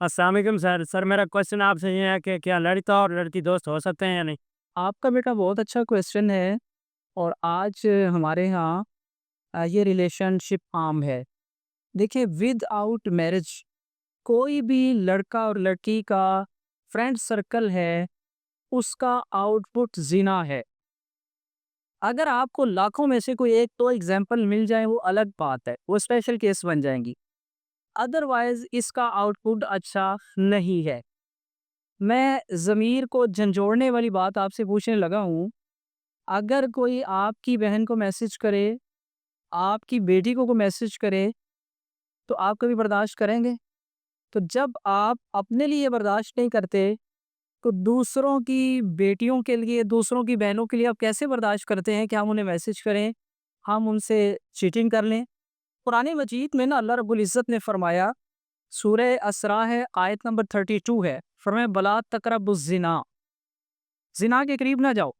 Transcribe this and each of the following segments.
अस्सलाम वालेकुम sir. Sir मेरा क्वेश्चन आपसे ये है कि क्या लड़का और लड़की दोस्त हो सकते हैं या नहीं? आपका बेटा बहुत अच्छा क्वेश्चन है और आज हमारे यहाँ ये रिलेशनशिप आम है। देखिए, विदाउट मैरिज कोई भी लड़का और लड़की का फ्रेंड सर्कल है, उसका आउटपुट ज़िना है। अगर आपको लाखों में से कोई एक तो एग्ज़ाम्पल मिल जाए वो अलग बात है, वो स्पेशल केस बन जाएँगी। अदरवाइज़ इसका आउटपुट अच्छा नहीं है। मैं ज़मीर को झंझोड़ने वाली बात आपसे पूछने लगा हूँ, अगर कोई आपकी बहन को मैसेज करे, आपकी बेटी को मैसेज करे, तो आप कभी बर्दाश्त करेंगे? तो जब आप अपने लिए बर्दाश्त नहीं करते, तो दूसरों की बेटियों के लिए, दूसरों की बहनों के लिए आप कैसे बर्दाश्त करते हैं कि हम उन्हें मैसेज करें, हम उनसे चीटिंग कर लें? कुरान मजीद में ना अल्लाह रब्बुल इज़्ज़त ने फरमाया, सूरह असरा है, आयत नंबर 32 है, फरमाया बला तक़रबुज़ ज़िना, ज़िना के करीब ना जाओ।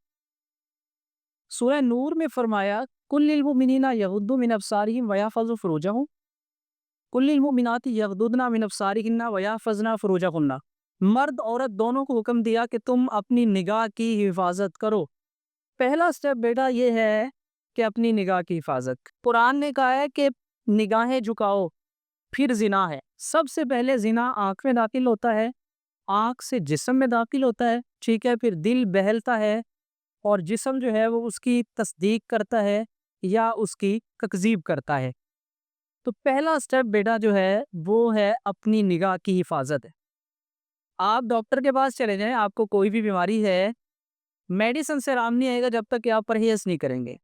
सूरह नूर में फरमाया, कुल लिल मुमिनीना यगुद्दू मिन अब्सारिहिम व यहफ़ज़ू फुरूजहुम, कुल लिल मुमिनाति यगदुदना मिन अब्सारिहिन्ना व यहफ़ज़ना फुरूजहुन्ना। मर्द औरत दोनों को हुक्म दिया कि तुम अपनी निगाह की हिफाजत करो। पहला स्टेप बेटा ये है कि अपनी निगाह की हिफाजत। कुरान ने कहा है कि निगाहें झुकाओ, फिर ज़िना है। सबसे पहले ज़िना आँख में दाखिल होता है, आँख से जिस्म में दाखिल होता है, ठीक है? फिर दिल बहलता है और जिस्म जो है वो उसकी तस्दीक करता है या उसकी तकज़ीब करता है। तो पहला स्टेप बेटा जो है वो है अपनी निगाह की हिफाजत। आप डॉक्टर के पास चले जाएं, आपको कोई भी बीमारी है, मेडिसिन से आराम नहीं आएगा जब तक कि आप परहेज़ नहीं करेंगे।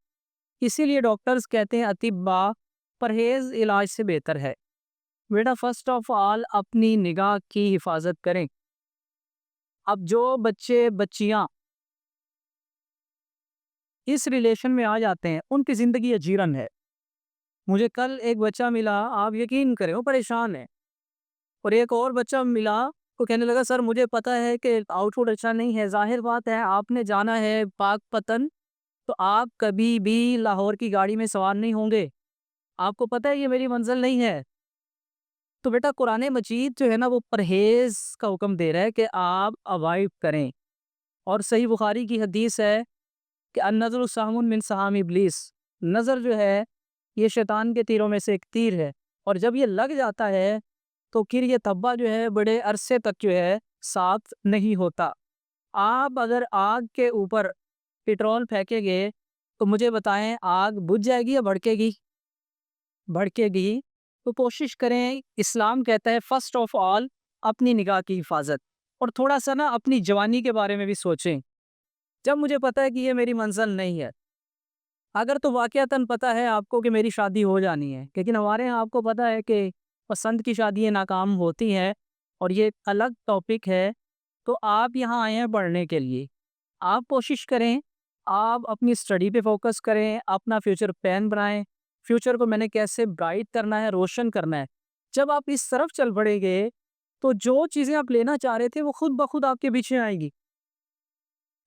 इसीलिए डॉक्टर्स कहते हैं अतिब्बा, परहेज़ इलाज से बेहतर है। बेटा फर्स्ट ऑफ ऑल अपनी निगाह की हिफाजत करें। अब जो बच्चे बच्चियां इस रिलेशन में आ जाते हैं, उनकी ज़िंदगी अजीरन है। मुझे कल एक बच्चा मिला, आप यकीन करें वो परेशान है, और एक और बच्चा मिला, वो कहने लगा सर मुझे पता है कि आउटपुट अच्छा नहीं है, ज़ाहिर बात है आपने जाना है पाकपतन, तो आप कभी भी लाहौर की गाड़ी में सवार नहीं होंगे। आपको पता है ये मेरी मंज़िल नहीं है। तो बेटा कुरान मजीद जो है ना वो परहेज़ का हुक्म दे रहा है कि आप अवॉइड करें, और सही बुखारी की हदीस है कि अन्नज़रु सहमुन मिन सहाम इब्लीस, नज़र जो है ये शैतान के तीरों में से एक तीर है, और जब ये लग जाता है तो फिर ये तब्बा जो है बड़े अरसे तक जो है साफ नहीं होता। आप अगर आग के ऊपर पेट्रोल फेंकेंगे तो मुझे बताएं आग बुझ जाएगी या भड़केगी? भड़केगी। तो कोशिश करें, इस्लाम कहता है फर्स्ट ऑफ ऑल अपनी निगाह की हिफाजत, और थोड़ा सा ना अपनी जवानी के बारे में भी सोचें। जब मुझे पता है कि ये मेरी मंजिल नहीं है, अगर तो वाक़यातन पता है आपको कि मेरी शादी हो जानी है, लेकिन हमारे यहाँ आपको पता है कि पसंद की शादियाँ नाकाम होती हैं, और ये अलग टॉपिक है। तो आप यहाँ आए हैं पढ़ने के लिए। आप कोशिश करें, आप अपनी स्टडी पे फ़ोकस करें, अपना फ्यूचर प्लान बनाएँ, फ्यूचर को मैंने कैसे ब्राइट करना है, रोशन करना है। जब आप इस तरफ चल पड़ेंगे, तो जो चीज़ें आप लेना चाह रहे थे, वो खुद ब खुद आपके पीछे आएँगी।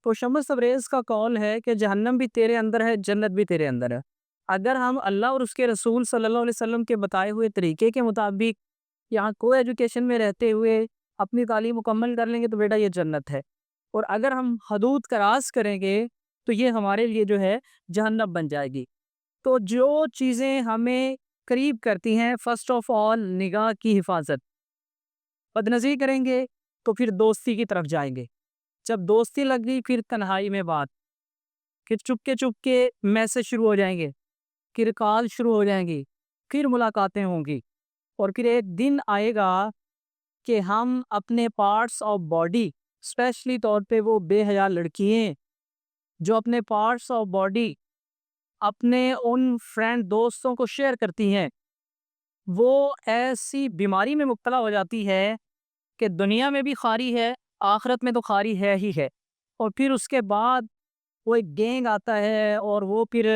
तो शम्स तबरेज़ का कौल है कि जहन्नम भी तेरे अंदर है, जन्नत भी तेरे अंदर है। अगर हम अल्लाह और उसके रसूल सल्लल्लाहु अलैहि वसल्लम के बताए हुए तरीके के मुताबिक यहाँ को एजुकेशन में रहते हुए अपनी तालीम मुकम्मल कर लेंगे तो बेटा ये जन्नत है। और अगर हम हदूद क्रॉस करेंगे तो ये हमारे लिए जो है जहन्नम बन जाएगी। तो जो चीज़ें हमें करीब करती हैं, फर्स्ट ऑफ ऑल निगाह की हिफाजत। बदनज़री करेंगे तो फिर दोस्ती की तरफ जाएँगे। जब दोस्ती लग गई फिर तन्हाई में बात, फिर चुपके-चुपके मैसेज शुरू हो जाएँगे, फिर कॉल शुरू हो जाएँगी, फिर मुलाकातें होंगी, और फिर एक दिन आएगा कि हम अपने पार्ट्स ऑफ बॉडी, स्पेशली तौर पे वो बेहया लड़कियाँ जो अपने पार्ट्स ऑफ बॉडी अपने उन फ्रेंड दोस्तों को शेयर करती हैं, वो ऐसी बीमारी में मुब्तला हो जाती है कि दुनिया में भी खारी है, आखिरत में तो खारी है ही है। और फिर उसके बाद वो एक गैंग आता है और वो फिर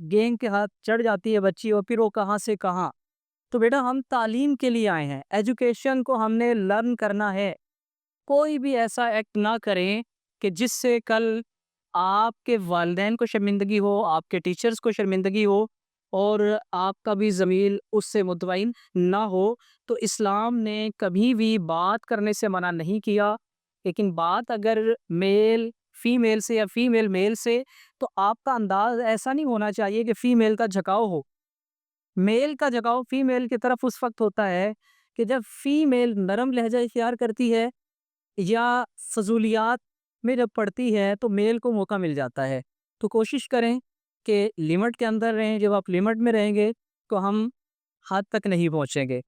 गैंग के हाथ चढ़ जाती है बच्ची, और फिर वो कहाँ से कहाँ। तो बेटा हम तालीम के लिए आए हैं, एजुकेशन को हमने लर्न करना है। कोई भी ऐसा एक्ट ना करें कि जिससे कल आपके वालिदैन को शर्मिंदगी हो, आपके टीचर्स को शर्मिंदगी हो, اور آپ کا بھی ضمیر اس سے مطمئن نہ ہو، تو اسلام نے کبھی بھی بات کرنے سے منع نہیں کیا۔ لیکن بات اگر میل فیمیل سے یا فیمیل میل سے، تو آپ کا انداز ایسا نہیں ہونا چاہیے کہ فیمیل کا جھکاؤ ہو۔ میل کا جھکاؤ فیمیل کی طرف اس وقت ہوتا ہے کہ جب فیمیل نرم لہجہ اختیار کرتی ہے یا فضولیات میں جب پڑتی ہے تو میل کو موقع مل جاتا ہے۔ تو کوشش کریں کہ لمٹ کے اندر رہیں۔ جب آپ لمٹ میں رہیں گے تو ہم حد تک نہیں پہنچیں گے۔